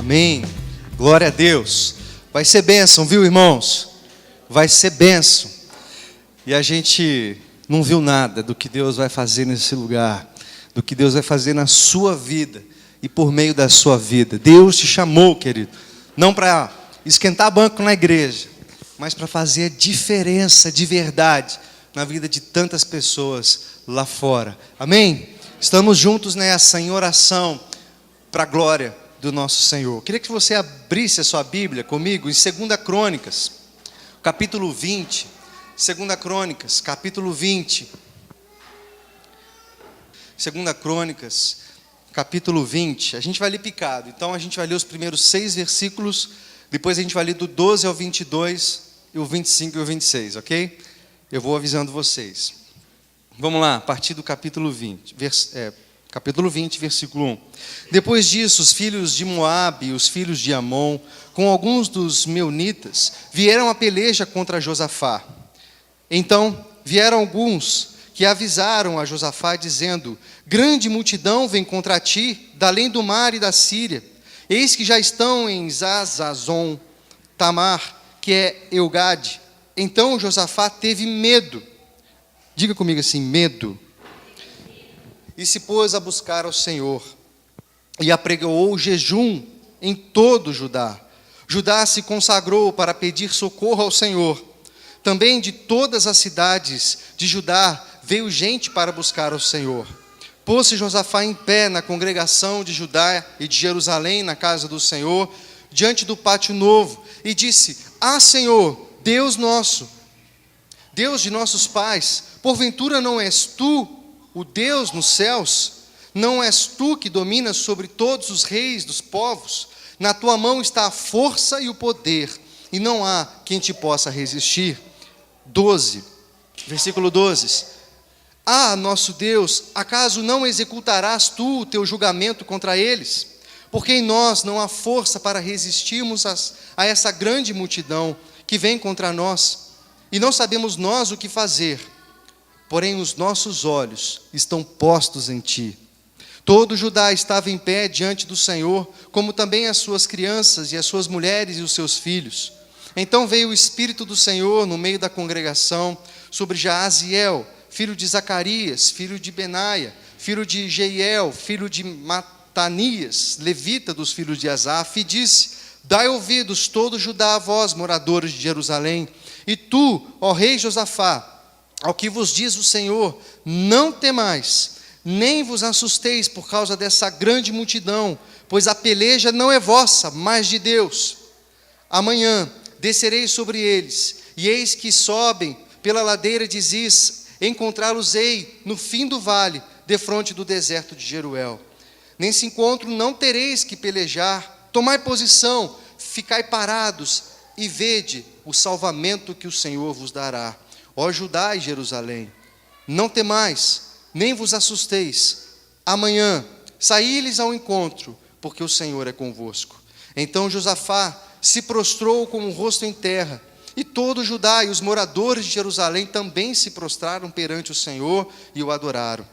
Amém. Glória a Deus. Vai ser bênção, viu, irmãos? Vai ser bênção. E a gente não viu nada do que Deus vai fazer nesse lugar, do que Deus vai fazer na sua vida e por meio da sua vida. Deus te chamou, querido, não para esquentar banco na igreja, mas para fazer a diferença de verdade na vida de tantas pessoas lá fora. Amém? Estamos juntos nessa, em oração, para a glória do nosso Senhor. Queria que você abrisse a sua Bíblia comigo em 2 Crônicas, capítulo 20. 2 Crônicas, capítulo 20. 2 Crônicas, capítulo 20. A gente vai ler picado. Então a gente vai ler os primeiros 6 versículos. Depois a gente vai ler do 12 ao 22, e o 25 e o 26, ok? Eu vou avisando vocês. Vamos lá, a partir do capítulo 20, capítulo 20, versículo 1. Depois disso, os filhos de Moabe e os filhos de Amon, com alguns dos meunitas, vieram a peleja contra Josafá. Então vieram alguns que avisaram a Josafá, dizendo: grande multidão vem contra ti, da além do mar e da Síria. Eis que já estão em Zazazon, Tamar, que é Eugade. Então Josafá teve medo. Diga comigo assim, medo. E se pôs a buscar ao Senhor, e apregoou jejum em todo Judá. Judá se consagrou para pedir socorro ao Senhor. Também de todas as cidades de Judá veio gente para buscar ao Senhor. Pôs-se Josafá em pé na congregação de Judá e de Jerusalém, na casa do Senhor, diante do pátio novo, e disse: Ah, Senhor, Deus nosso, Deus de nossos pais, porventura não és tu o Deus nos céus? Não és tu que dominas sobre todos os reis dos povos? Na tua mão está a força e o poder, e não há quem te possa resistir. 12, versículo 12. Ah, nosso Deus, acaso não executarás tu o teu julgamento contra eles? Porque em nós não há força para resistirmos a essa grande multidão que vem contra nós, e não sabemos nós o que fazer. Porém os nossos olhos estão postos em ti. Todo Judá estava em pé diante do Senhor, como também as suas crianças e as suas mulheres e os seus filhos. Então veio o Espírito do Senhor no meio da congregação sobre Jaaziel, filho de Zacarias, filho de Benaia, filho de Jeiel, filho de Matanias, levita dos filhos de Asaf, e disse: dai ouvidos todo Judá a vós, moradores de Jerusalém, e tu, ó rei Josafá, ao que vos diz o Senhor, não temais, nem vos assusteis por causa dessa grande multidão, pois a peleja não é vossa, mas de Deus. Amanhã descerei sobre eles, e eis que sobem pela ladeira de Ziz, encontrá-los-ei no fim do vale, defronte do deserto de Jeruel. Nesse encontro não tereis que pelejar, tomai posição, ficai parados, e vede o salvamento que o Senhor vos dará. Ó Judá e Jerusalém, não temais, nem vos assusteis. Amanhã saí-lhes ao encontro, porque o Senhor é convosco. Então Josafá se prostrou com o rosto em terra, e todo Judá e os moradores de Jerusalém também se prostraram perante o Senhor e o adoraram.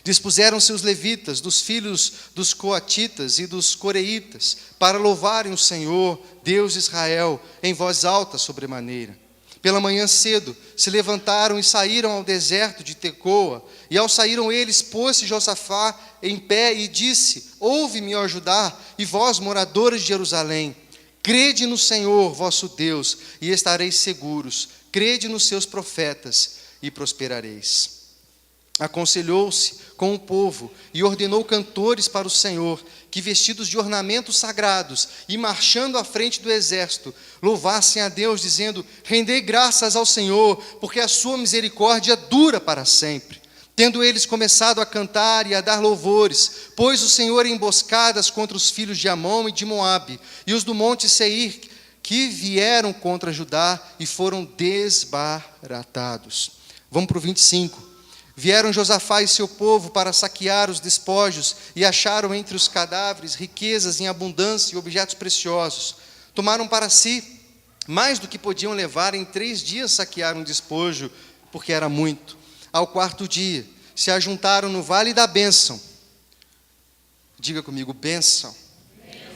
Dispuseram-se os levitas, dos filhos dos coatitas e dos coreitas, para louvarem o Senhor, Deus de Israel, em voz alta sobremaneira. Pela manhã cedo se levantaram e saíram ao deserto de Tecoa, e ao saíram eles, pôs-se Josafá em pé e disse: ouve-me, ó Judá, e vós, moradores de Jerusalém, crede no Senhor vosso Deus, e estareis seguros, crede nos seus profetas, e prosperareis. Aconselhou-se com o povo, e ordenou cantores para o Senhor, que vestidos de ornamentos sagrados, e marchando à frente do exército, louvassem a Deus, dizendo: rendei graças ao Senhor, porque a sua misericórdia dura para sempre. Tendo eles começado a cantar e a dar louvores, pôs o Senhor emboscadas contra os filhos de Amon e de Moabe, e os do monte Seir, que vieram contra Judá, e foram desbaratados. Vamos para o 25. Vieram Josafá e seu povo para saquear os despojos, e acharam entre os cadáveres riquezas em abundância e objetos preciosos. Tomaram para si mais do que podiam levar. Em 3 dias saquearam o despojo, porque era muito. Ao 4º dia, se ajuntaram no vale da bênção. Diga comigo, bênção.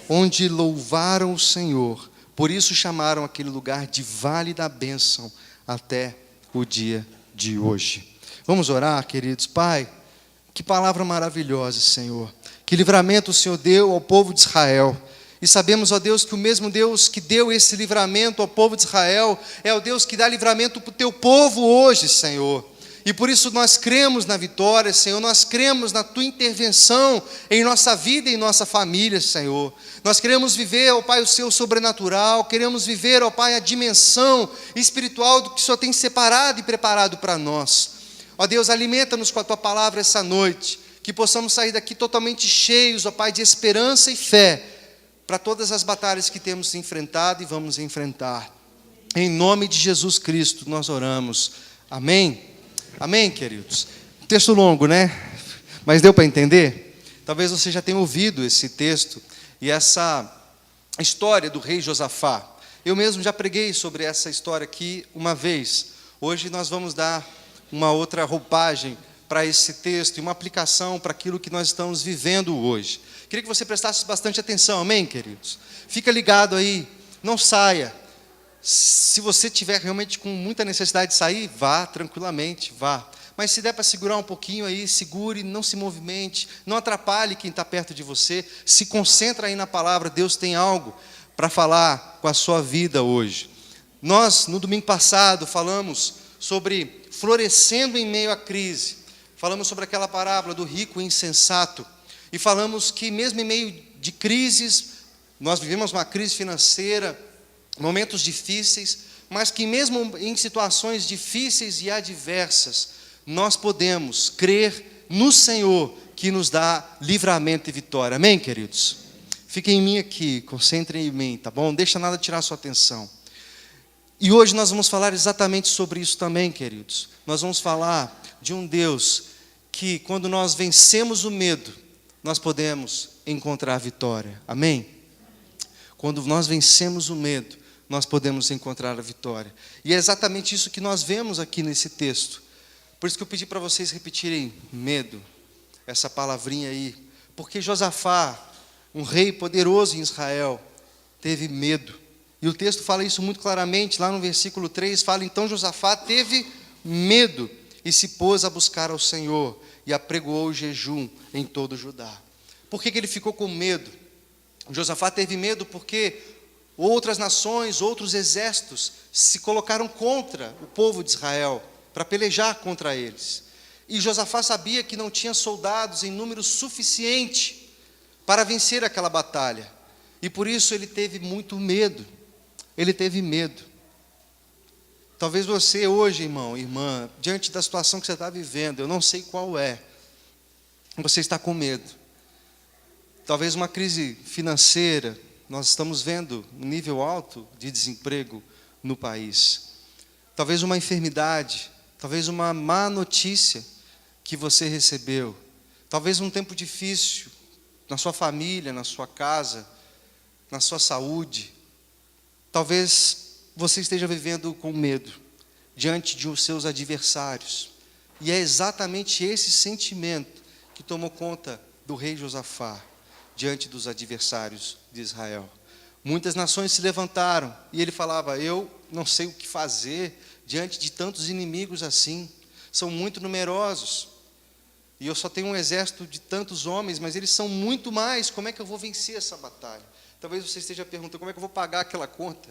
onde louvaram o Senhor. Por isso chamaram aquele lugar de Vale da Bênção até o dia de hoje. Vamos orar, queridos. Pai, que palavra maravilhosa, Senhor. Que livramento o Senhor deu ao povo de Israel. E sabemos, ó Deus, que o mesmo Deus que deu esse livramento ao povo de Israel é o Deus que dá livramento para o teu povo hoje, Senhor. E por isso nós cremos na vitória, Senhor, nós cremos na Tua intervenção em nossa vida e em nossa família, Senhor. Nós queremos viver, ó Pai, o Seu sobrenatural, queremos viver, ó Pai, a dimensão espiritual do que o Senhor tem separado e preparado para nós. Ó Deus, alimenta-nos com a Tua palavra essa noite, que possamos sair daqui totalmente cheios, ó Pai, de esperança e fé, para todas as batalhas que temos enfrentado e vamos enfrentar. Em nome de Jesus Cristo nós oramos. Amém? Amém, queridos? Texto longo, né? Mas deu para entender? Talvez você já tenha ouvido esse texto e essa história do rei Josafá. Eu mesmo já preguei sobre essa história aqui uma vez. Hoje nós vamos dar uma outra roupagem para esse texto e uma aplicação para aquilo que nós estamos vivendo hoje. Queria que você prestasse bastante atenção, amém, queridos? Fica ligado aí, não saia. Se você tiver realmente com muita necessidade de sair, vá tranquilamente, vá. Mas se der para segurar um pouquinho aí, segure, não se movimente, não atrapalhe quem está perto de você. Se concentra aí na palavra, Deus tem algo para falar com a sua vida hoje. Nós, no domingo passado, falamos sobre florescendo em meio à crise. Falamos sobre aquela parábola do rico e insensato. E falamos que mesmo em meio de crises, nós vivemos uma crise financeira, momentos difíceis, mas que mesmo em situações difíceis e adversas, nós podemos crer no Senhor que nos dá livramento e vitória. Amém, queridos? Fiquem em mim aqui, concentrem em mim, tá bom? Não deixa nada tirar sua atenção. E hoje nós vamos falar exatamente sobre isso também, queridos. Nós vamos falar de um Deus que, quando nós vencemos o medo, nós podemos encontrar a vitória. Amém? Quando nós vencemos o medo, nós podemos encontrar a vitória. E é exatamente isso que nós vemos aqui nesse texto. Por isso que eu pedi para vocês repetirem medo, essa palavrinha aí. Porque Josafá, um rei poderoso em Israel, teve medo. E o texto fala isso muito claramente, lá no versículo 3, fala: então Josafá teve medo e se pôs a buscar ao Senhor e apregoou o jejum em todo Judá. Por que ele ficou com medo? Josafá teve medo porque outras nações, outros exércitos se colocaram contra o povo de Israel, para pelejar contra eles. E Josafá sabia que não tinha soldados em número suficiente para vencer aquela batalha. E por isso ele teve muito medo. Ele teve medo. Talvez você hoje, irmão, irmã, diante da situação que você está vivendo, eu não sei qual é, você está com medo. Talvez uma crise financeira. Nós estamos vendo um nível alto de desemprego no país. Talvez uma enfermidade, talvez uma má notícia que você recebeu. Talvez um tempo difícil na sua família, na sua casa, na sua saúde. Talvez você esteja vivendo com medo diante de seus adversários. E é exatamente esse sentimento que tomou conta do rei Josafá diante dos adversários de Israel. Muitas nações se levantaram e ele falava: eu não sei o que fazer diante de tantos inimigos assim, são muito numerosos, e eu só tenho um exército de tantos homens, mas eles são muito mais, como é que eu vou vencer essa batalha? Talvez você esteja perguntando: como é que eu vou pagar aquela conta?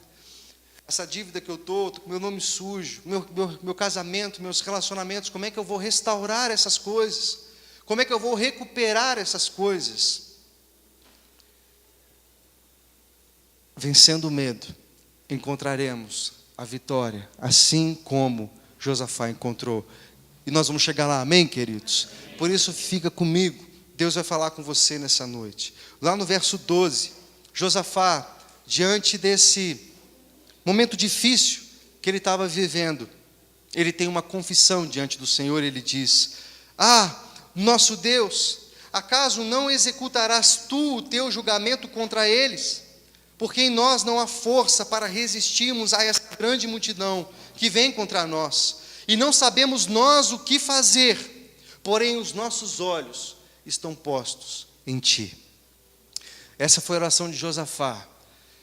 Essa dívida que eu estou com meu nome sujo, meu casamento, meus relacionamentos, como é que eu vou restaurar essas coisas? Como é que eu vou recuperar essas coisas? Vencendo o medo, encontraremos a vitória, assim como Josafá encontrou. E nós vamos chegar lá, amém, queridos? Por isso, fica comigo, Deus vai falar com você nessa noite. Lá no verso 12, Josafá, diante desse momento difícil que ele estava vivendo, ele tem uma confissão diante do Senhor. Ele diz: nosso Deus, acaso não executarás tu o teu julgamento contra eles? Porque em nós não há força para resistirmos a essa grande multidão que vem contra nós, e não sabemos nós o que fazer, porém os nossos olhos estão postos em ti. Essa foi a oração de Josafá.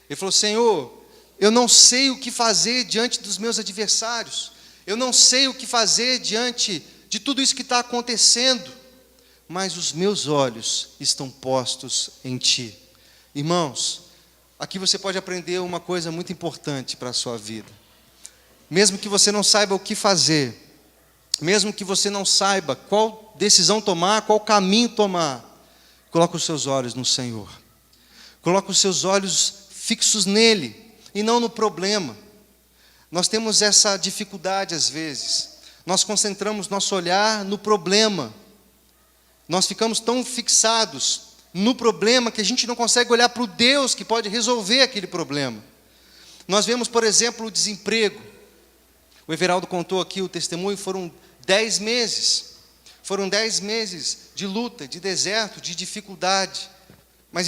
Ele falou: Senhor, eu não sei o que fazer diante dos meus adversários. Eu não sei o que fazer diante de tudo isso que está acontecendo. Mas os meus olhos estão postos em Ti. Irmãos, aqui você pode aprender uma coisa muito importante para a sua vida. Mesmo que você não saiba o que fazer, mesmo que você não saiba qual decisão tomar, qual caminho tomar, coloque os seus olhos no Senhor. Coloque os seus olhos fixos nele e não no problema. Nós temos essa dificuldade às vezes. Nós concentramos nosso olhar no problema. Nós ficamos tão fixados no problema que a gente não consegue olhar para o Deus que pode resolver aquele problema. Nós vemos, por exemplo, o desemprego. O Everaldo contou aqui o testemunho, foram 10 meses. Foram 10 meses de luta, de deserto, de dificuldade. Mas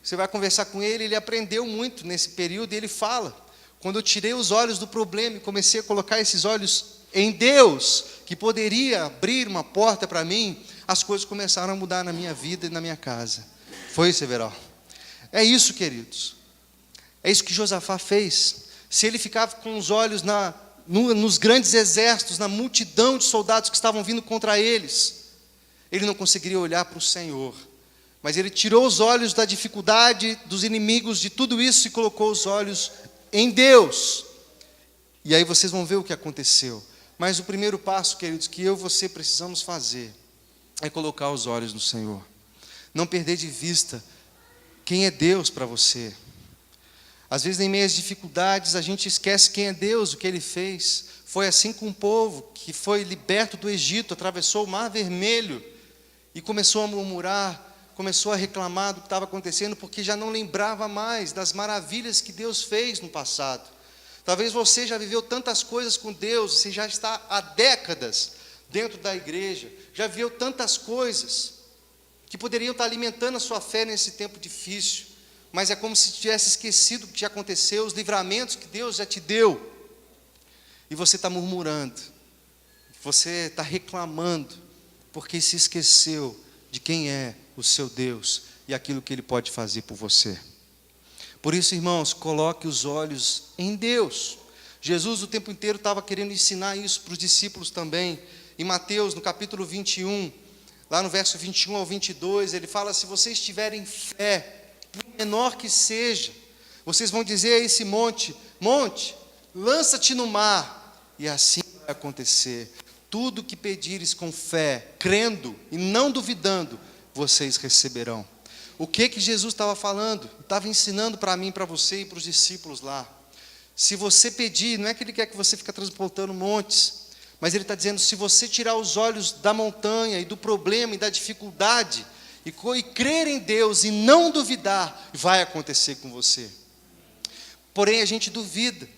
você vai conversar com ele, ele aprendeu muito nesse período e ele fala: quando eu tirei os olhos do problema e comecei a colocar esses olhos em Deus, que poderia abrir uma porta para mim, as coisas começaram a mudar na minha vida e na minha casa. Foi isso, Everaldo? É isso, queridos. É isso que Josafá fez. Se ele ficava com os olhos nos grandes exércitos, na multidão de soldados que estavam vindo contra eles, ele não conseguiria olhar para o Senhor. Mas ele tirou os olhos da dificuldade, dos inimigos, de tudo isso e colocou os olhos em Deus. E aí vocês vão ver o que aconteceu. Mas o primeiro passo, queridos, que eu e você precisamos fazer é colocar os olhos no Senhor. Não perder de vista quem é Deus para você. Às vezes, em meio às dificuldades, a gente esquece quem é Deus, o que Ele fez. Foi assim com o povo que foi liberto do Egito, atravessou o Mar Vermelho e começou a murmurar, começou a reclamar do que estava acontecendo, porque já não lembrava mais das maravilhas que Deus fez no passado. Talvez você já viveu tantas coisas com Deus, você já está há décadas dentro da igreja, já viveu tantas coisas que poderiam estar alimentando a sua fé nesse tempo difícil, mas é como se tivesse esquecido o que já aconteceu, os livramentos que Deus já te deu, e você está murmurando, você está reclamando, porque se esqueceu de quem é o seu Deus e aquilo que Ele pode fazer por você. Por isso, irmãos, coloque os olhos em Deus. Jesus o tempo inteiro estava querendo ensinar isso para os discípulos também. Em Mateus, no capítulo 21, lá no verso 21 ao 22, ele fala: se vocês tiverem fé, por menor que seja, vocês vão dizer a esse monte: monte, lança-te no mar, e assim vai acontecer. Tudo que pedires com fé, crendo e não duvidando, vocês receberão. O que Jesus estava falando? Estava ensinando para mim, para você e para os discípulos lá. Se você pedir, não é que Ele quer que você fique transportando montes, mas Ele está dizendo: se você tirar os olhos da montanha e do problema e da dificuldade, e crer em Deus e não duvidar, vai acontecer com você. Porém, a gente duvida,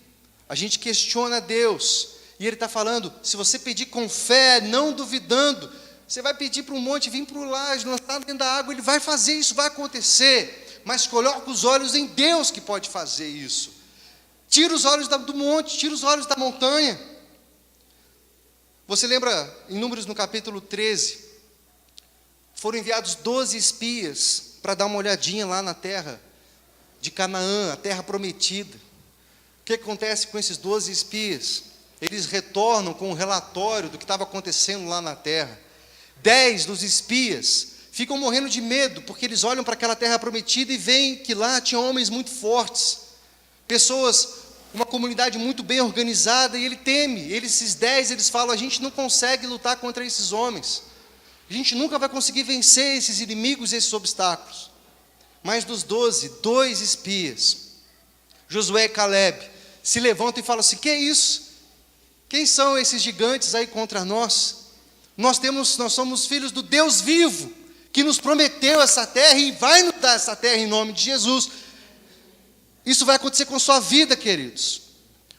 a gente questiona Deus, e Ele está falando: se você pedir com fé, não duvidando, você vai pedir para um monte vir para o laje, lançar dentro da água, Ele vai fazer isso, vai acontecer, mas coloca os olhos em Deus que pode fazer isso. Tira os olhos do monte, tira os olhos da montanha. Você lembra, em Números no capítulo 13, foram enviados 12 espias para dar uma olhadinha lá na terra de Canaã, a terra prometida. O que acontece com esses 12 espias? Eles retornam com um relatório do que estava acontecendo lá na terra. 10 dos espias ficam morrendo de medo, porque eles olham para aquela terra prometida e veem que lá tinha homens muito fortes, pessoas, uma comunidade muito bem organizada, e ele teme. Esses 10, eles falam: a gente não consegue lutar contra esses homens, a gente nunca vai conseguir vencer esses inimigos, esses obstáculos. Mas dos 12, 2 espias, Josué e Caleb, se levantam e falam assim: que é isso? Quem são esses gigantes aí contra nós? Nós somos filhos do Deus vivo, que nos prometeu essa terra e vai nos dar essa terra em nome de Jesus. Isso vai acontecer com sua vida, queridos,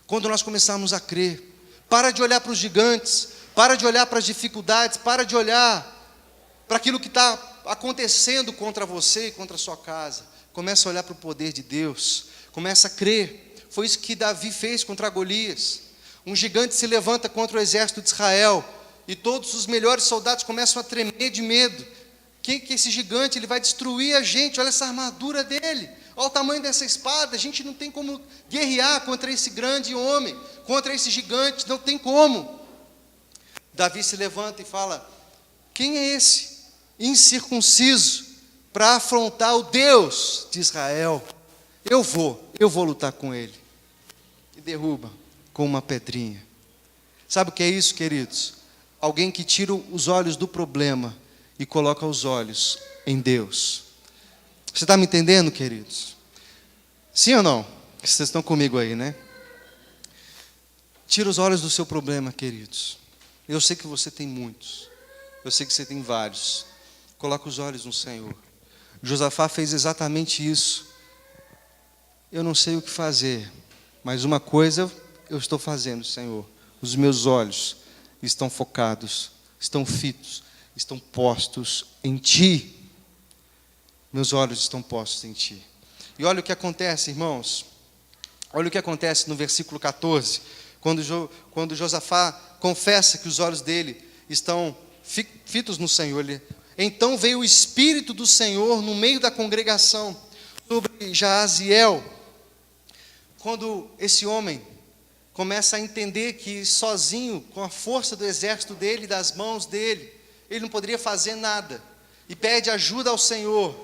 quando nós começarmos a crer. Para de olhar para os gigantes, para de olhar para as dificuldades, para de olhar para aquilo que está acontecendo contra você e contra a sua casa. Começa a olhar para o poder de Deus, começa a crer. Foi isso que Davi fez contra Golias. Um gigante se levanta contra o exército de Israel, e todos os melhores soldados começam a tremer de medo. O que esse gigante ele vai destruir a gente, olha essa armadura dele, olha o tamanho dessa espada, a gente não tem como guerrear contra esse grande homem, contra esse gigante, não tem como. Davi se levanta e fala: quem é esse incircunciso para afrontar o Deus de Israel? Eu vou lutar com ele. E derruba com uma pedrinha. Sabe o que é isso, queridos? Alguém que tira os olhos do problema e coloca os olhos em Deus. Você está me entendendo, queridos? Sim ou não? Vocês estão comigo aí, né? Tira os olhos do seu problema, queridos. Eu sei que você tem muitos. Eu sei que você tem vários. Coloca os olhos no Senhor. Josafá fez exatamente isso. Eu não sei o que fazer, mas uma coisa eu estou fazendo, Senhor. Os meus olhos estão focados, estão fitos, estão postos em Ti. Meus olhos estão postos em Ti. E olha o que acontece, irmãos. Olha o que acontece no versículo 14. Quando Josafá confessa que os olhos dele estão fitos no Senhor. Então veio o Espírito do Senhor no meio da congregação sobre Jaaziel. Quando esse homem começa a entender que sozinho, com a força do exército dele, das mãos dele, ele não poderia fazer nada, e pede ajuda ao Senhor,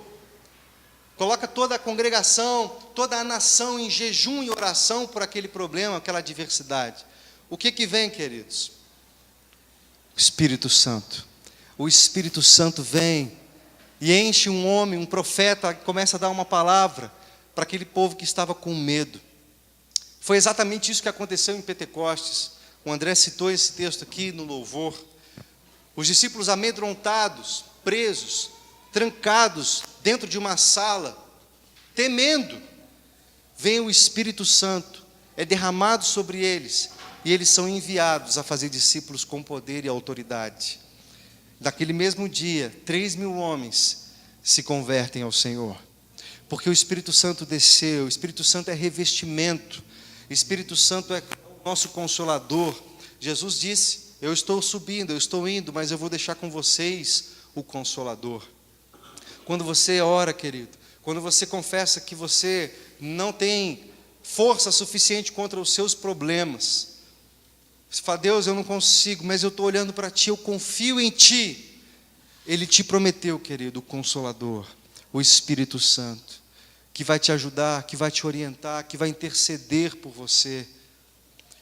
coloca toda a congregação, toda a nação em jejum e oração por aquele problema, aquela adversidade. O que vem, queridos? O Espírito Santo. O Espírito Santo vem e enche um homem, um profeta, começa a dar uma palavra para aquele povo que estava com medo. Foi exatamente isso que aconteceu em Pentecostes. O André citou esse texto aqui no louvor. Os discípulos amedrontados, presos, trancados dentro de uma sala, temendo, vem o Espírito Santo, é derramado sobre eles, e eles são enviados a fazer discípulos com poder e autoridade. Naquele mesmo dia, 3.000 homens se convertem ao Senhor, porque o Espírito Santo desceu. O Espírito Santo é revestimento, o Espírito Santo é o nosso consolador. Jesus disse: eu estou subindo, eu estou indo, mas eu vou deixar com vocês o Consolador. Quando você ora, querido, quando você confessa que você não tem força suficiente contra os seus problemas, você fala: Deus, eu não consigo, mas eu estou olhando para Ti, eu confio em Ti. Ele te prometeu, querido, o Consolador, o Espírito Santo, que vai te ajudar, que vai te orientar, que vai interceder por você,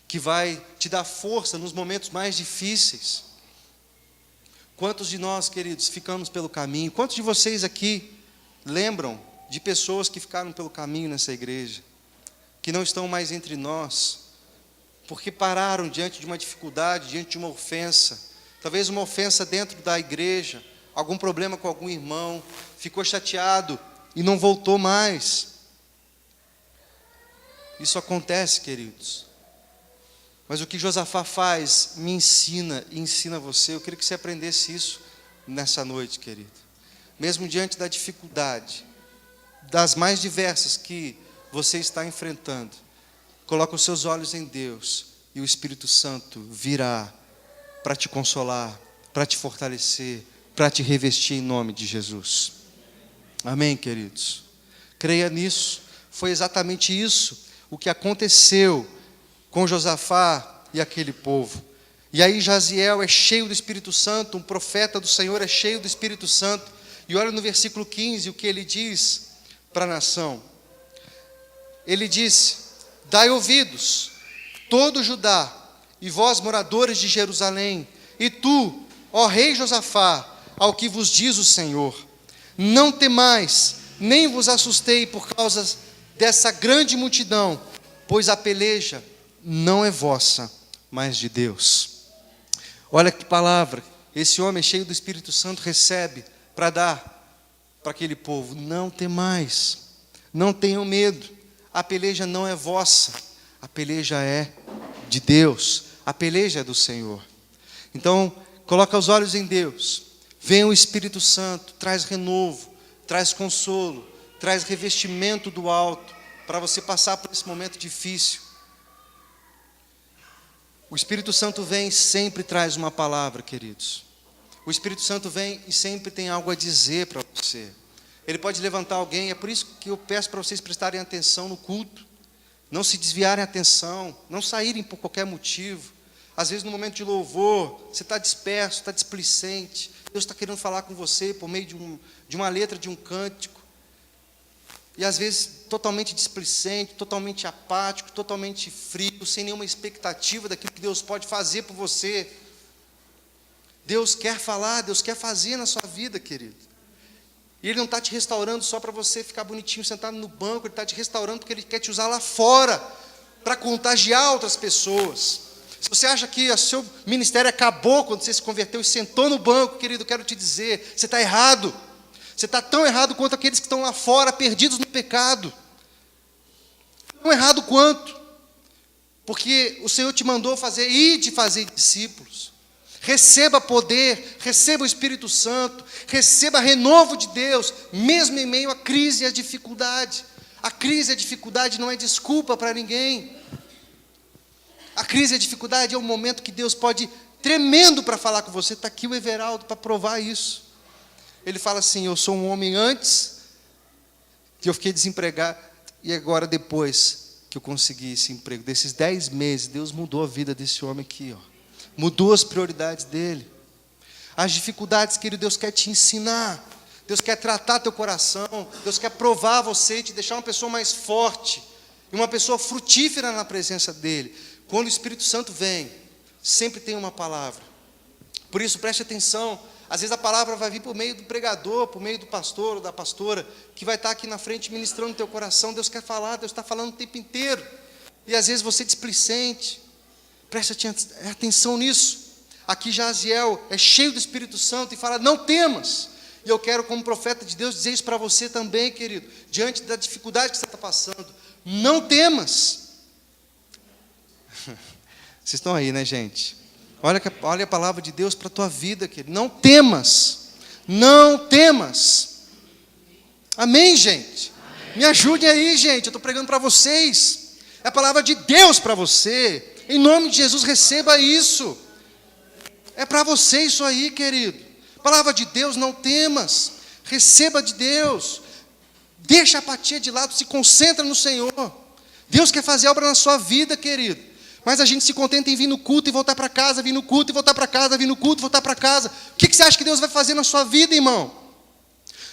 que vai te dar força nos momentos mais difíceis. Quantos de nós, queridos, ficamos pelo caminho? Quantos de vocês aqui lembram de pessoas que ficaram pelo caminho nessa igreja, que não estão mais entre nós, porque pararam diante de uma dificuldade, diante de uma ofensa, talvez uma ofensa dentro da igreja, algum problema com algum irmão, ficou chateado e não voltou mais. Isso acontece, queridos. Mas o que Josafá faz, me ensina e ensina você. Eu queria que você aprendesse isso nessa noite, querido. Mesmo diante da dificuldade, das mais diversas que você está enfrentando, coloca os seus olhos em Deus, e o Espírito Santo virá para te consolar, para te fortalecer, para te revestir em nome de Jesus. Amém, queridos? Creia nisso. Foi exatamente isso o que aconteceu com Josafá e aquele povo. E aí Jaziel é cheio do Espírito Santo, um profeta do Senhor é cheio do Espírito Santo. E olha no versículo 15 o que ele diz para a nação. Ele disse: dai ouvidos, todo Judá, e vós moradores de Jerusalém, e tu, ó rei Josafá, ao que vos diz o Senhor: não temais, nem vos assustei por causa dessa grande multidão, pois a peleja não é vossa, mas de Deus. Olha que palavra esse homem cheio do Espírito Santo recebe para dar para aquele povo: não temais, não tenham medo, a peleja não é vossa, a peleja é de Deus, a peleja é do Senhor. Então, coloca os olhos em Deus, vem o Espírito Santo, traz renovo, traz consolo, traz revestimento do alto, para você passar por esse momento difícil. O Espírito Santo vem e sempre traz uma palavra, queridos. O Espírito Santo vem e sempre tem algo a dizer para você. Ele pode levantar alguém, é por isso que eu peço para vocês prestarem atenção no culto. Não se desviarem a atenção, não saírem por qualquer motivo. Às vezes no momento de louvor, você está disperso, está displicente. Deus está querendo falar com você por meio de uma letra, de um cântico. E às vezes totalmente displicente, totalmente apático, totalmente frio, sem nenhuma expectativa daquilo que Deus pode fazer por você. Deus quer falar, Deus quer fazer na sua vida, querido. E Ele não está te restaurando só para você ficar bonitinho sentado no banco, Ele está te restaurando porque Ele quer te usar lá fora, para contagiar outras pessoas. Se você acha que o seu ministério acabou quando você se converteu e sentou no banco, querido, eu quero te dizer, você está errado. Você está tão errado quanto aqueles que estão lá fora, perdidos no pecado. Tão errado quanto. Porque o Senhor te mandou fazer, ide fazer discípulos. Receba poder, receba o Espírito Santo, receba renovo de Deus, mesmo em meio à crise e à dificuldade. A crise e a dificuldade não é desculpa para ninguém. A crise e a dificuldade é um momento que Deus pode, tremendo para falar com você. Está aqui o Everaldo para provar isso. Ele fala assim, eu sou um homem antes, que eu fiquei desempregado, e agora depois que eu consegui esse emprego, desses 10 meses, Deus mudou a vida desse homem aqui, ó. Mudou as prioridades dele. As dificuldades que Deus quer te ensinar. Deus quer tratar teu coração. Deus quer provar você e te deixar uma pessoa mais forte. E uma pessoa frutífera na presença dEle. Quando o Espírito Santo vem, sempre tem uma palavra. Por isso, preste atenção. Às vezes a palavra vai vir por meio do pregador, por meio do pastor ou da pastora, que vai estar aqui na frente ministrando no teu coração. Deus quer falar, Deus está falando o tempo inteiro. E às vezes você é displicente. Preste atenção nisso. Aqui Jaziel é cheio do Espírito Santo e fala, não temas. E eu quero, como profeta de Deus, dizer isso para você também, querido. Diante da dificuldade que você está passando, não temas. Vocês estão aí, né, gente? Olha a palavra de Deus para a tua vida, querido. Não temas. Não temas. Amém, gente? Amém. Me ajudem aí, gente. Eu estou pregando para vocês. É a palavra de Deus para você. Em nome de Jesus, receba isso. É para você isso aí, querido. Palavra de Deus, não temas. Receba de Deus. Deixa a apatia de lado, se concentra no Senhor. Deus quer fazer obra na sua vida, querido. Mas a gente se contenta em vir no culto e voltar para casa, vir no culto e voltar para casa, vir no culto e voltar para casa. O que você acha que Deus vai fazer na sua vida, irmão?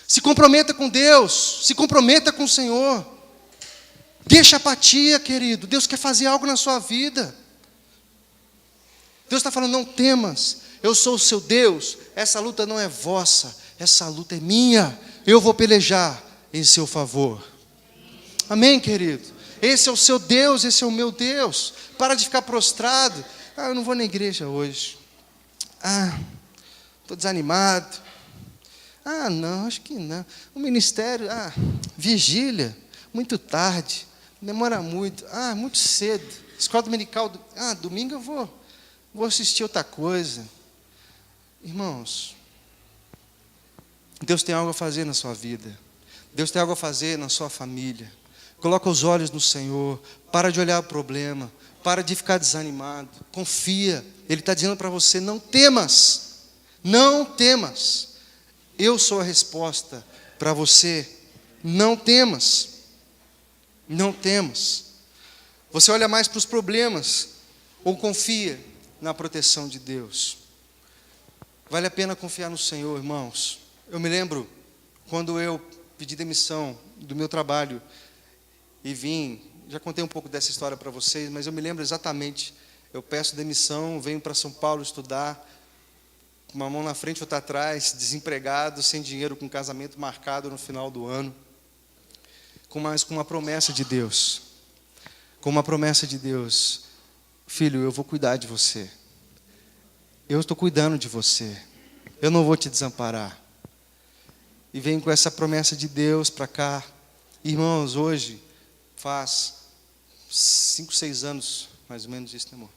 Se comprometa com Deus, se comprometa com o Senhor. Deixa a apatia, querido. Deus quer fazer algo na sua vida. Deus está falando, não temas, eu sou o seu Deus, essa luta não é vossa, essa luta é minha, eu vou pelejar em seu favor. Amém, querido? Esse é o seu Deus, esse é o meu Deus. Para de ficar prostrado. Eu não vou na igreja hoje. Estou desanimado. Não, acho que não. O ministério, vigília, muito tarde, demora muito. Muito cedo. Escola dominical, domingo eu vou assistir outra coisa. Irmãos, Deus tem algo a fazer na sua vida. Deus tem algo a fazer na sua família. Coloca os olhos no Senhor. Para de olhar o problema. Para de ficar desanimado. Confia. Ele está dizendo para você, não temas. Não temas. Eu sou a resposta para você. Não temas. Não temas. Você olha mais para os problemas ou confia na proteção de Deus? Vale a pena confiar no Senhor, irmãos. Eu me lembro quando eu pedi demissão do meu trabalho e vim, já contei um pouco dessa história para vocês, mas eu me lembro exatamente, eu peço demissão, venho para São Paulo estudar, com uma mão na frente e outra atrás, desempregado, sem dinheiro, com casamento marcado no final do ano, com uma promessa de Deus, filho, eu vou cuidar de você, eu estou cuidando de você, eu não vou te desamparar, e venho com essa promessa de Deus para cá. Irmãos, hoje faz 5, 6 anos, mais ou menos isso, né, amor?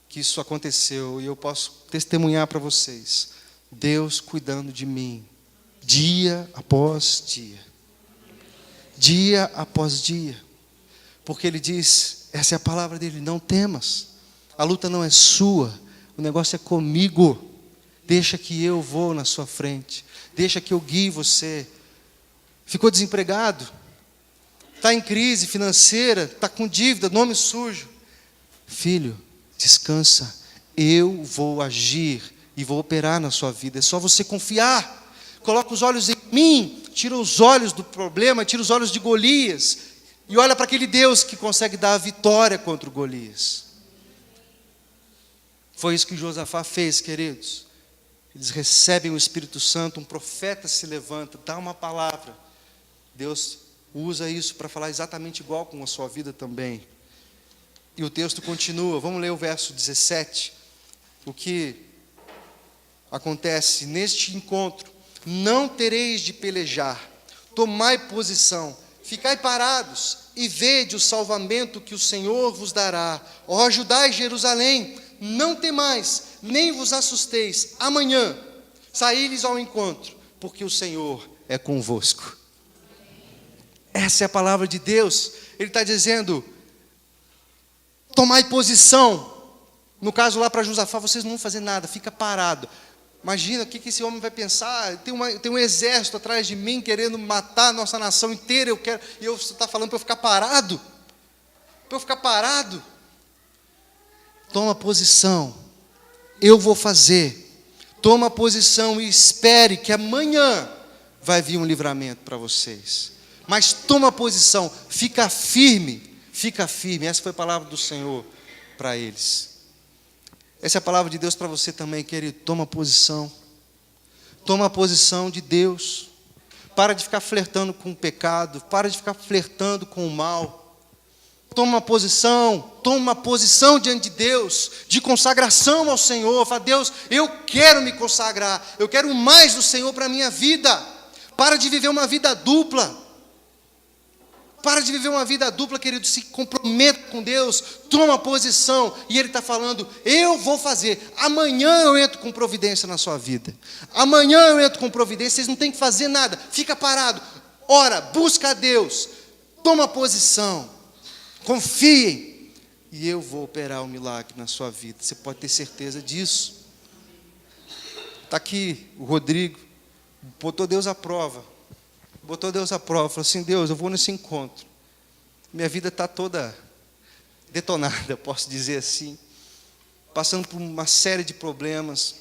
Que isso aconteceu e eu posso testemunhar para vocês. Deus cuidando de mim, dia após dia. Dia após dia. Porque Ele diz, essa é a palavra dEle, não temas. A luta não é sua, o negócio é comigo. Deixa que eu vou na sua frente. Deixa que eu guie você. Ficou desempregado? Está em crise financeira? Está com dívida, nome sujo? Filho, descansa. Eu vou agir e vou operar na sua vida. É só você confiar. Coloca os olhos em mim. Tira os olhos do problema, tira os olhos de Golias. E olha para aquele Deus que consegue dar a vitória contra o Golias. Foi isso que Josafá fez, queridos. Eles recebem o Espírito Santo, um profeta se levanta, dá uma palavra. Deus usa isso para falar exatamente igual com a sua vida também. E o texto continua, vamos ler o verso 17. O que acontece neste encontro? Não tereis de pelejar, tomai posição, ficai parados e vede o salvamento que o Senhor vos dará. Ó Judá e Jerusalém, não temais, nem vos assusteis. Amanhã saí-lhes ao encontro, porque o Senhor é convosco. Essa é a palavra de Deus. Ele está dizendo, tomai posição. No caso lá para Josafá, vocês não vão fazer nada, fica parado. Imagina o que esse homem vai pensar. Tem um exército atrás de mim querendo matar a nossa nação inteira. E você está falando para eu ficar parado? Para eu ficar parado? Toma posição. Eu vou fazer. Toma posição e espere que amanhã vai vir um livramento para vocês. Mas toma posição, fica firme. Fica firme. Essa foi a palavra do Senhor para eles. Essa é a palavra de Deus para você também, querido. Toma posição. Toma a posição de Deus. Para de ficar flertando com o pecado. Para de ficar flertando com o mal. Toma uma posição diante de Deus, de consagração ao Senhor. Fala, Deus, eu quero me consagrar. Eu quero mais do Senhor para a minha vida. Para de viver uma vida dupla. Para de viver uma vida dupla, querido, se comprometa com Deus, toma posição, e Ele está falando, eu vou fazer, amanhã eu entro com providência na sua vida, amanhã eu entro com providência, vocês não têm que fazer nada, fica parado, ora, busca a Deus, toma posição, confiem, e eu vou operar um milagre na sua vida, você pode ter certeza disso. Está aqui o Rodrigo, botou Deus à prova, falou assim, Deus, eu vou nesse encontro, minha vida está toda detonada, posso dizer assim, passando por uma série de problemas,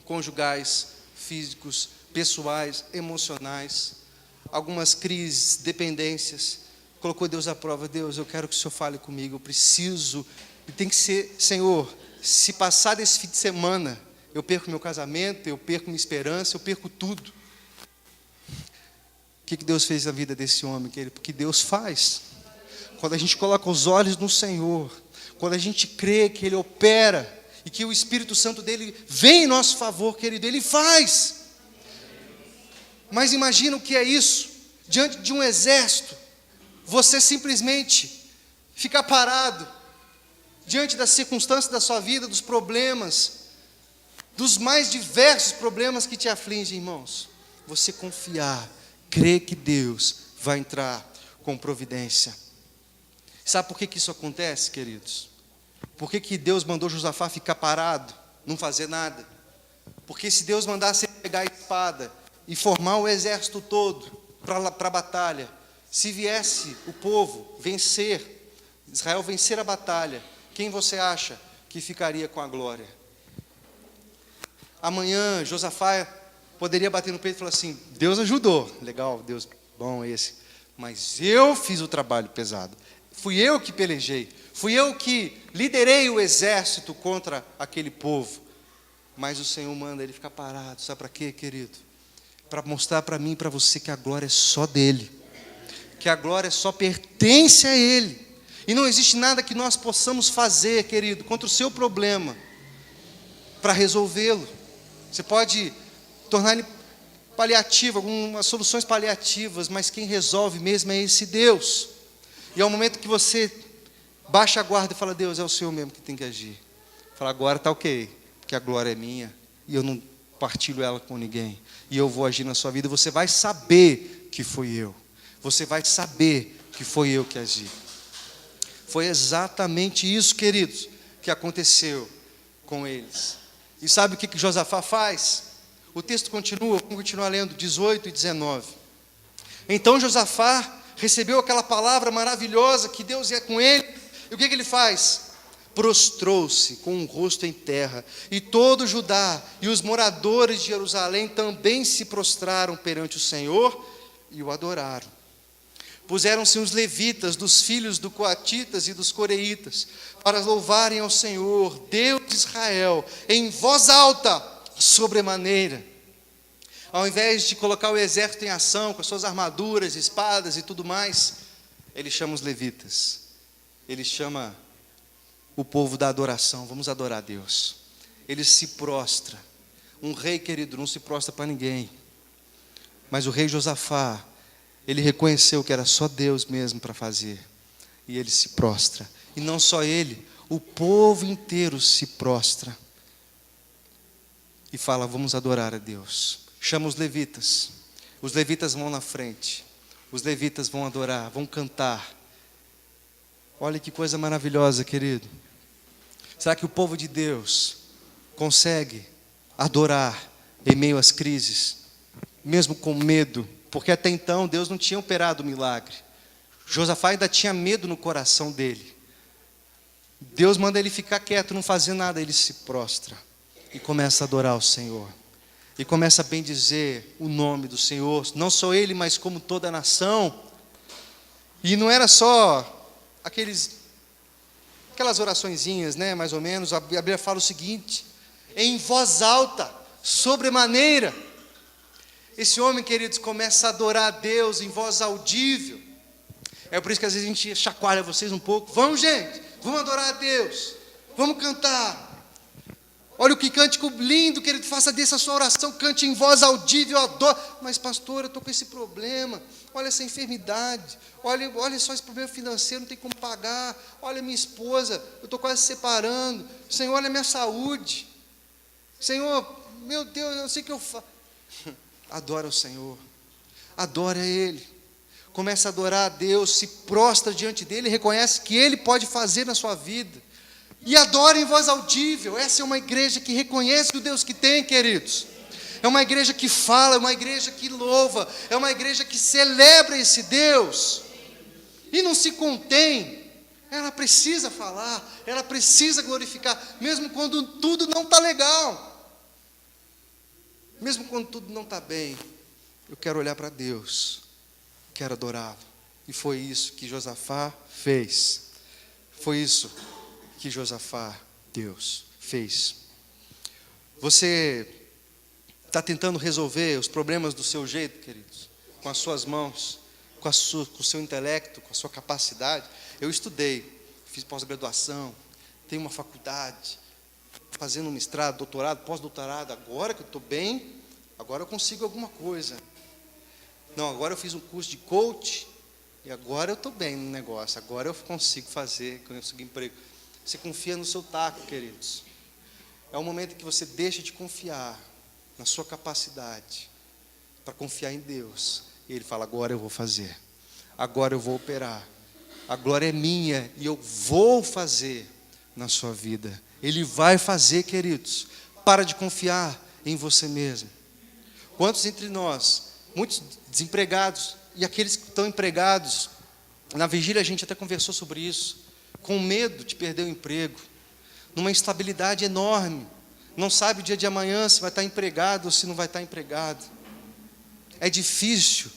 conjugais, físicos, pessoais, emocionais, algumas crises, dependências, colocou Deus à prova, Deus, eu quero que o Senhor fale comigo, eu preciso, e tem que ser, Senhor, se passar desse fim de semana, eu perco meu casamento, eu perco minha esperança, eu perco tudo. O que Deus fez na vida desse homem, querido? Porque Deus faz. Quando a gente coloca os olhos no Senhor, quando a gente crê que Ele opera, e que o Espírito Santo dEle vem em nosso favor, querido, Ele faz. Mas imagina o que é isso, diante de um exército, você simplesmente ficar parado, diante das circunstâncias da sua vida, dos problemas, dos mais diversos problemas que te afligem, irmãos, você confiar, crê que Deus vai entrar com providência. Sabe por que isso acontece, queridos? Por que Deus mandou Josafá ficar parado, não fazer nada? Porque se Deus mandasse ele pegar a espada e formar o exército todo para a batalha, se viesse o povo vencer, Israel vencer a batalha, quem você acha que ficaria com a glória? Amanhã Josafá poderia bater no peito e falar assim, Deus ajudou, legal, Deus bom esse, mas eu fiz o trabalho pesado, fui eu que pelejei, fui eu que liderei o exército contra aquele povo, mas o Senhor manda ele ficar parado, sabe para quê, querido? Para mostrar para mim e para você que a glória é só dele, que a glória só pertence a Ele, e não existe nada que nós possamos fazer, querido, contra o seu problema, para resolvê-lo. Você pode tornar ele paliativo, algumas soluções paliativas, mas quem resolve mesmo é esse Deus. E é o momento que você baixa a guarda e fala, Deus, é o Senhor mesmo que tem que agir. Fala, agora está ok, porque a glória é minha, e eu não partilho ela com ninguém, e eu vou agir na sua vida, você vai saber que foi eu. Você vai saber que foi eu que agi. Foi exatamente isso, queridos, que aconteceu com eles. E sabe o que Josafá faz? O texto continua, vamos continuar lendo 18 e 19. Então Josafá recebeu aquela palavra maravilhosa que Deus ia com ele. E o que ele faz? Prostrou-se com o rosto em terra. E todo Judá e os moradores de Jerusalém também se prostraram perante o Senhor e o adoraram. Puseram-se os levitas dos filhos dos coatitas e dos coreitas para louvarem ao Senhor, Deus de Israel, em voz alta, sobremaneira. Ao invés de colocar o exército em ação, com as suas armaduras, espadas e tudo mais, ele chama os levitas. Ele chama o povo da adoração. Vamos adorar a Deus. Ele se prostra. Um rei, querido, não se prostra para ninguém. Mas o rei Josafá, ele reconheceu que era só Deus mesmo para fazer. E ele se prostra. E não só ele, o povo inteiro se prostra. E fala, vamos adorar a Deus. Chama os levitas. Os levitas vão na frente. Os levitas vão adorar, vão cantar. Olha que coisa maravilhosa, querido. Será que o povo de Deus consegue adorar em meio às crises, mesmo com medo? Porque até então Deus não tinha operado o milagre. Josafá ainda tinha medo no coração dele. Deus manda ele ficar quieto, não fazer nada. Ele se prostra e começa a adorar o Senhor. E começa a bendizer o nome do Senhor. Não só ele, mas como toda a nação. E não era só aquelas oraçõezinhas, né, mais ou menos. A Bíblia fala o seguinte: em voz alta, sobremaneira. Esse homem, queridos, começa a adorar a Deus em voz audível. É por isso que às vezes a gente chacoalha vocês um pouco. Vamos, gente, vamos adorar a Deus. Vamos cantar. Olha o que cântico lindo, querido. Faça dessa sua oração, cante em voz audível, adoro. Mas pastor, eu estou com esse problema. Olha essa enfermidade. Olha só esse problema financeiro, não tem como pagar. Olha minha esposa, eu estou quase separando. Senhor, olha a minha saúde. Senhor, meu Deus, eu não sei o que eu faço. Adora o Senhor, adora Ele, começa a adorar a Deus, se prostra diante dEle, reconhece que Ele pode fazer na sua vida, e adora em voz audível. Essa é uma igreja que reconhece o Deus que tem, queridos. É uma igreja que fala, é uma igreja que louva, é uma igreja que celebra esse Deus, e não se contém. Ela precisa falar, ela precisa glorificar, mesmo quando tudo não está legal. Mesmo quando tudo não está bem, eu quero olhar para Deus, quero adorá-lo. E foi isso que Josafá fez. Foi isso que Josafá, Deus, fez. Você está tentando resolver os problemas do seu jeito, queridos? Com as suas mãos, com o seu intelecto, com a sua capacidade? Eu estudei, fiz pós-graduação, tenho uma faculdade, fazendo um mestrado, doutorado, pós-doutorado. Agora que eu estou bem, agora eu consigo alguma coisa. Não, agora eu fiz um curso de coach e agora eu estou bem no negócio. Agora eu consigo emprego. Você confia no seu taco, queridos. É o momento que você deixa de confiar na sua capacidade para confiar em Deus. E Ele fala, agora eu vou fazer. Agora eu vou operar. A glória é minha e eu vou fazer na sua vida. Ele vai fazer, queridos. Para de confiar em você mesmo. Quantos entre nós, muitos desempregados, e aqueles que estão empregados, na vigília a gente até conversou sobre isso, com medo de perder o emprego, numa instabilidade enorme, não sabe o dia de amanhã se vai estar empregado ou se não vai estar empregado. É difícil,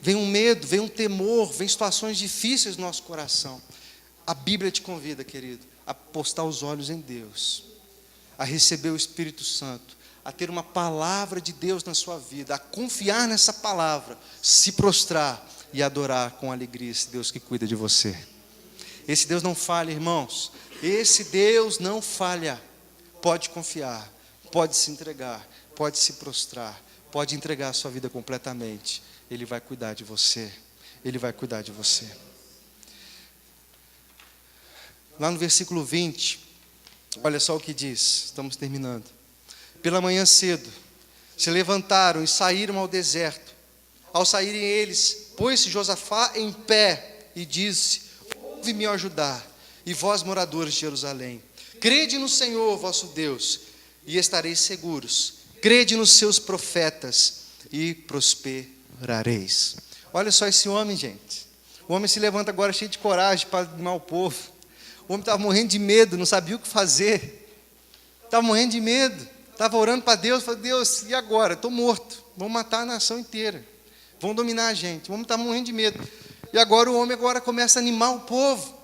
vem um medo, vem um temor, vem situações difíceis no nosso coração. A Bíblia te convida, querido, a postar os olhos em Deus, a receber o Espírito Santo, a ter uma palavra de Deus na sua vida, a confiar nessa palavra, se prostrar e adorar com alegria esse Deus que cuida de você. Esse Deus não falha, irmãos. Esse Deus não falha. Pode confiar, pode se entregar, pode se prostrar, pode entregar a sua vida completamente. Ele vai cuidar de você. Ele vai cuidar de você. Lá no versículo 20, olha só o que diz, estamos terminando. Pela manhã cedo, se levantaram e saíram ao deserto. Ao saírem eles, pôs-se Josafá em pé e disse, ouve-me ajudar, e vós moradores de Jerusalém, Crede no Senhor, vosso Deus, e estareis seguros. Crede nos seus profetas e prosperareis. Olha só esse homem, gente. O homem se levanta agora cheio de coragem para animar o povo. O homem estava morrendo de medo, não sabia o que fazer. Estava morrendo de medo. Estava orando para Deus, falou: Deus, e agora? Estou morto. Vão matar a nação inteira. Vão dominar a gente. O homem estava morrendo de medo. E agora o homem começa a animar o povo.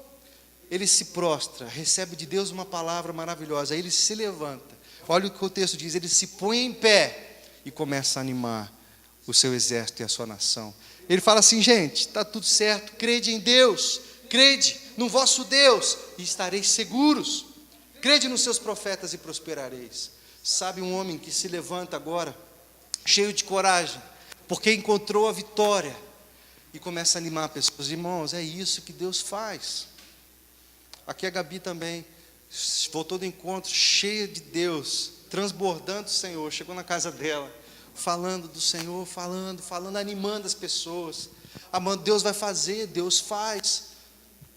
Ele se prostra, recebe de Deus uma palavra maravilhosa. Aí ele se levanta. Olha o que o texto diz. Ele se põe em pé e começa a animar o seu exército e a sua nação. Ele fala assim: gente, está tudo certo. Crede em Deus. Crede no vosso Deus e estareis seguros. Crede nos seus profetas e prosperareis. Sabe, um homem que se levanta agora, cheio de coragem, porque encontrou a vitória, e começa a animar pessoas. Irmãos, é isso que Deus faz. Aqui a Gabi também voltou do encontro cheia de Deus, transbordando o Senhor, chegou na casa dela, falando do Senhor, falando, animando as pessoas. Amando, Deus vai fazer, Deus faz.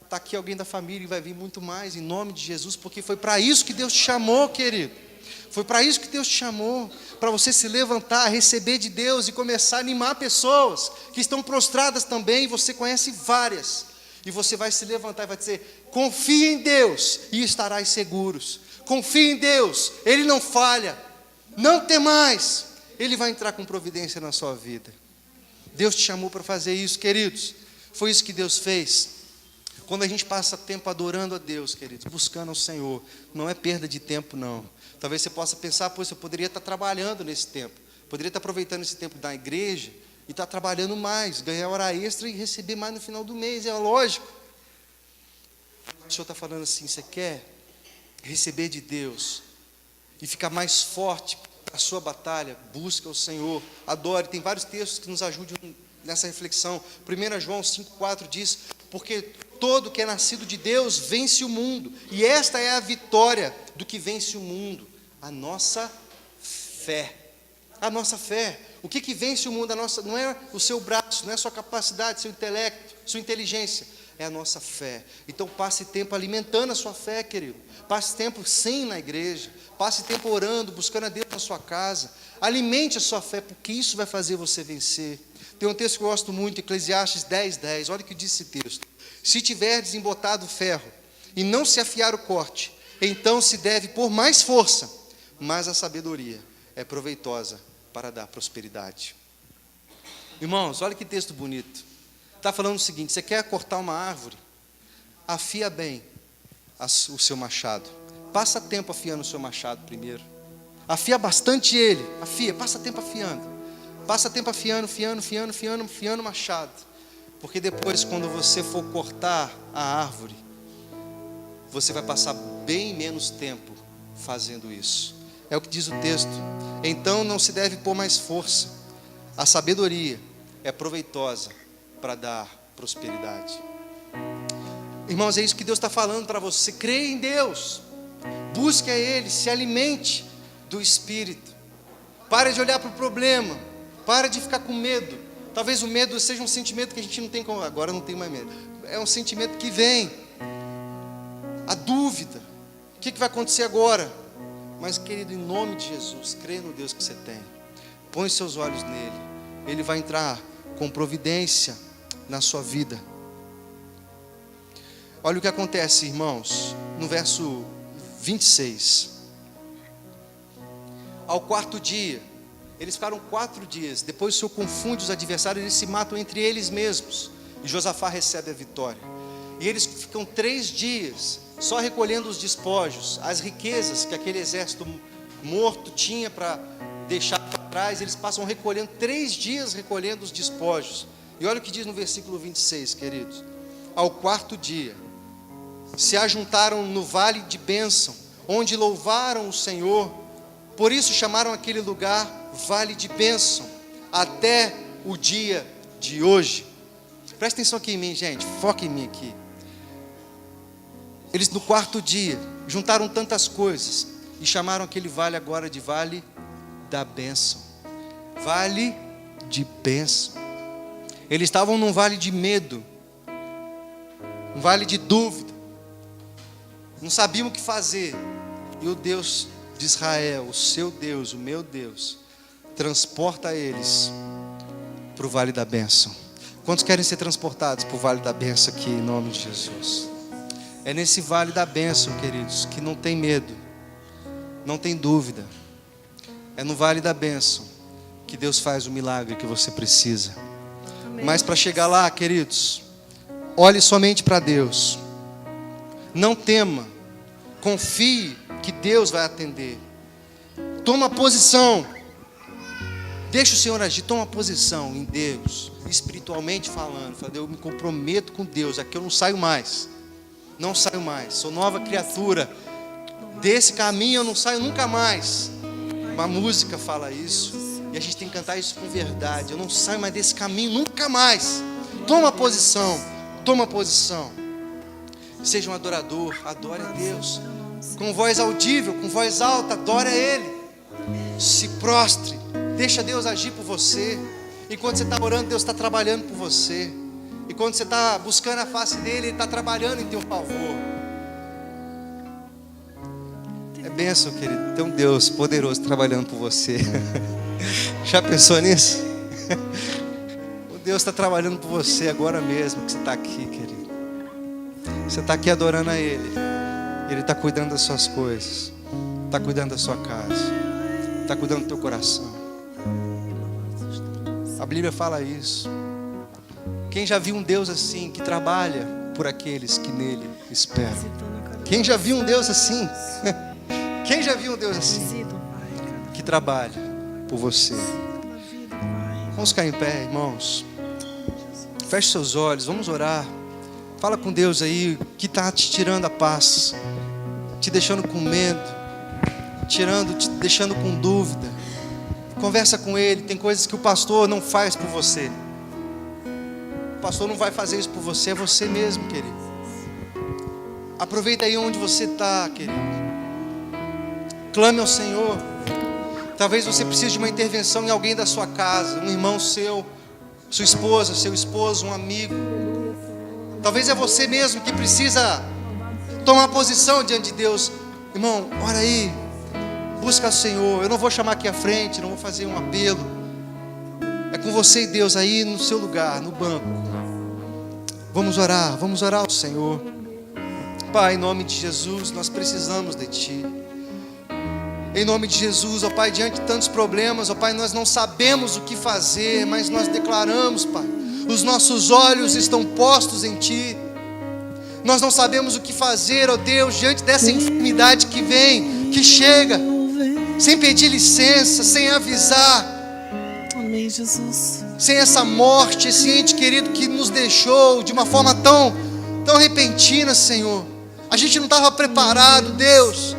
Está aqui alguém da família e vai vir muito mais, em nome de Jesus, porque foi para isso que Deus te chamou, querido. Foi para isso que Deus te chamou, para você se levantar, receber de Deus e começar a animar pessoas que estão prostradas também, e você conhece várias. E você vai se levantar e vai dizer: confie em Deus e estarás seguros. Confie em Deus, Ele não falha. Não temais, Ele vai entrar com providência na sua vida. Deus te chamou para fazer isso, queridos. Foi isso que Deus fez. Quando a gente passa tempo adorando a Deus, queridos, buscando ao Senhor, não é perda de tempo, não. Talvez você possa pensar: pois eu poderia estar trabalhando nesse tempo, poderia estar aproveitando esse tempo da igreja e estar trabalhando mais, ganhar hora extra e receber mais no final do mês. É lógico. O Senhor está falando assim: você quer receber de Deus e ficar mais forte para a sua batalha? Busca o Senhor, adore. Tem vários textos que nos ajudam nessa reflexão. 1 João 5,4 diz: porque todo que é nascido de Deus vence o mundo, e esta é a vitória do que vence o mundo, a nossa fé. A nossa fé. O que vence o mundo? Não é o seu braço, não é a sua capacidade, seu intelecto, sua inteligência, é a nossa fé. Então passe tempo alimentando a sua fé, querido. Passe tempo sim na igreja, passe tempo orando, buscando a Deus na sua casa. Alimente a sua fé, porque isso vai fazer você vencer. Tem um texto que eu gosto muito, Eclesiastes 10:10. Olha o que diz esse texto: se tiverdes embotado o ferro e não se afiar o corte, então se deve pôr mais força, mas a sabedoria é proveitosa para dar prosperidade. Irmãos, olha que texto bonito. Está falando o seguinte: você quer cortar uma árvore? Afia bem o seu machado. Passa tempo afiando o seu machado primeiro. Afia bastante ele. Passa tempo afiando. Passa tempo afiando o machado. Porque depois, quando você for cortar a árvore, você vai passar bem menos tempo fazendo isso. É o que diz o texto. Então não se deve pôr mais força. A sabedoria é proveitosa para dar prosperidade. Irmãos, é isso que Deus está falando para você. Creia em Deus, busque a Ele, se alimente do Espírito. Pare de olhar para o problema, pare de ficar com medo. Talvez o medo seja um sentimento que a gente não tem como. Agora não tem mais medo. É um sentimento que vem. A dúvida. O que vai acontecer agora? Mas, querido, em nome de Jesus, creia no Deus que você tem. Põe seus olhos nele. Ele vai entrar com providência na sua vida. Olha o que acontece, irmãos, no verso 26. Ao quarto dia, eles ficaram 4 dias. Depois o Senhor confunde os adversários, eles se matam entre eles mesmos. E Josafá recebe a vitória. E eles ficam 3 dias só recolhendo os despojos, as riquezas que aquele exército morto tinha para deixar para trás. Eles passam recolhendo 3 dias recolhendo os despojos. E olha o que diz no versículo 26, queridos. Ao quarto dia, se ajuntaram no vale de bênção, onde louvaram o Senhor. Por isso chamaram aquele lugar vale de bênção, até o dia de hoje. Presta atenção aqui em mim, gente, foca em mim aqui. Eles no quarto dia juntaram tantas coisas e chamaram aquele vale agora de vale da bênção. Vale de bênção. Eles estavam num vale de medo, um vale de dúvida. não sabiam o que fazer. E o Deus de Israel, o seu Deus, o meu Deus, transporta eles para o Vale da Bênção. Quantos querem ser transportados para o Vale da Bênção aqui, em nome de Jesus? É nesse Vale da Bênção, queridos, que não tem medo, não tem dúvida. É no Vale da Bênção que Deus faz o milagre que você precisa. Amém. Mas para chegar lá, queridos, olhe somente para Deus. Não tema, confie que Deus vai atender. Toma posição. Deixa o Senhor agir, toma posição em Deus, espiritualmente falando. Fala, eu me comprometo com Deus, aqui eu não saio mais. Não saio mais, sou nova criatura. Desse caminho eu não saio nunca mais. Uma música fala isso, e a gente tem que cantar isso com verdade. Eu não saio mais desse caminho nunca mais. Toma posição, toma posição. Seja um adorador, adore a Deus. Com voz audível, com voz alta, adore a Ele. Se prostre, deixa Deus agir por você. Enquanto você está orando, Deus está trabalhando por você. E quando você está buscando a face dEle, Ele está trabalhando em teu favor. É bênção, querido, ter um Deus poderoso trabalhando por você. Já pensou nisso? O Deus está trabalhando por você agora mesmo que você está aqui, querido. Você está aqui adorando a Ele. Ele está cuidando das suas coisas, está cuidando da sua casa, está cuidando do teu coração. A Bíblia fala isso. Quem já viu um Deus assim, que trabalha por aqueles que nele esperam? Quem já viu um Deus assim? Quem já viu um Deus assim, que trabalha por você? Vamos ficar em pé, irmãos. Feche seus olhos, vamos orar. Fala com Deus aí, que está te tirando a paz, te deixando com medo, te deixando com dúvida. Conversa com Ele. Tem coisas que o pastor não faz por você. O pastor não vai fazer isso por você, é você mesmo, querido. Aproveita aí onde você está, querido. Clame ao Senhor. Talvez você precise de uma intervenção em alguém da sua casa, um irmão seu, sua esposa, seu esposo, um amigo. Talvez é você mesmo que precisa tomar posição diante de Deus. Irmão, ora aí, busca o Senhor. Eu não vou chamar aqui à frente, não vou fazer um apelo. É com você e Deus aí no seu lugar, no banco. Vamos orar ao Senhor. Pai, em nome de Jesus, nós precisamos de Ti. Em nome de Jesus, ó Pai, diante de tantos problemas, ó Pai, nós não sabemos o que fazer, mas nós declaramos, Pai, os nossos olhos estão postos em Ti. Nós não sabemos o que fazer, ó Deus, diante dessa enfermidade que vem, que chega, sem pedir licença, sem avisar. Amém, Jesus. Sem essa morte, esse ente querido que nos deixou de uma forma tão repentina, Senhor. A gente não estava preparado, Deus.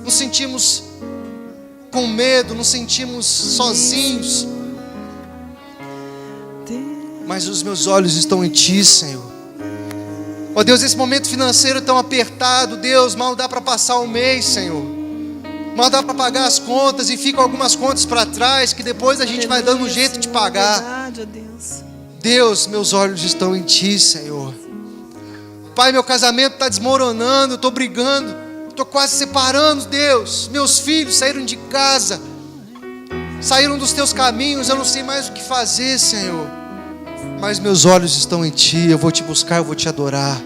Nos sentimos com medo, nos sentimos sozinhos. Mas os meus olhos estão em Ti, Senhor. Ó Deus, esse momento financeiro tão apertado, Deus, mal dá para passar o mês, Senhor. Mal dá para pagar as contas e ficam algumas contas para trás que depois a gente vai dando um jeito de pagar. Deus, meus olhos estão em Ti, Senhor. Pai, meu casamento está desmoronando, eu estou brigando, estou quase separando, Deus. Meus filhos saíram de casa, saíram dos Teus caminhos, eu não sei mais o que fazer, Senhor. Mas meus olhos estão em Ti, eu vou Te buscar, eu vou Te adorar.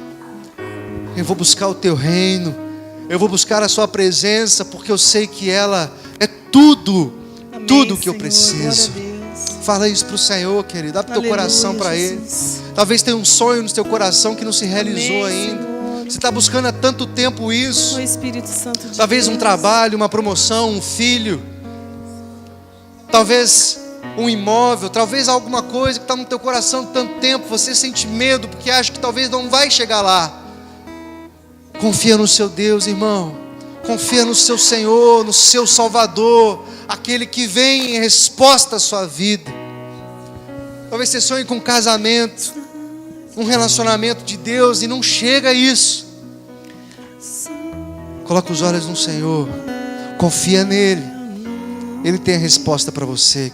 Eu vou buscar o Teu reino, eu vou buscar a Sua presença, porque eu sei que ela é tudo, amém, tudo que eu preciso. Fala isso para o Senhor, querido, abre teu coração para Ele. Talvez tenha um sonho no teu coração que não se realizou ainda. Senhor. Você está buscando há tanto tempo isso. O Espírito Santo de talvez Deus. Um trabalho, uma promoção, um filho. Talvez um imóvel, talvez alguma coisa que está no teu coração há tanto tempo. Você sente medo porque acha que talvez não vai chegar lá. Confia no seu Deus, irmão. Confia no seu Senhor, no seu Salvador, aquele que vem em resposta à sua vida. Talvez você sonhe com um casamento, um relacionamento de Deus e não chega a isso. Coloca os olhos no Senhor, confia nele. Ele tem a resposta para você.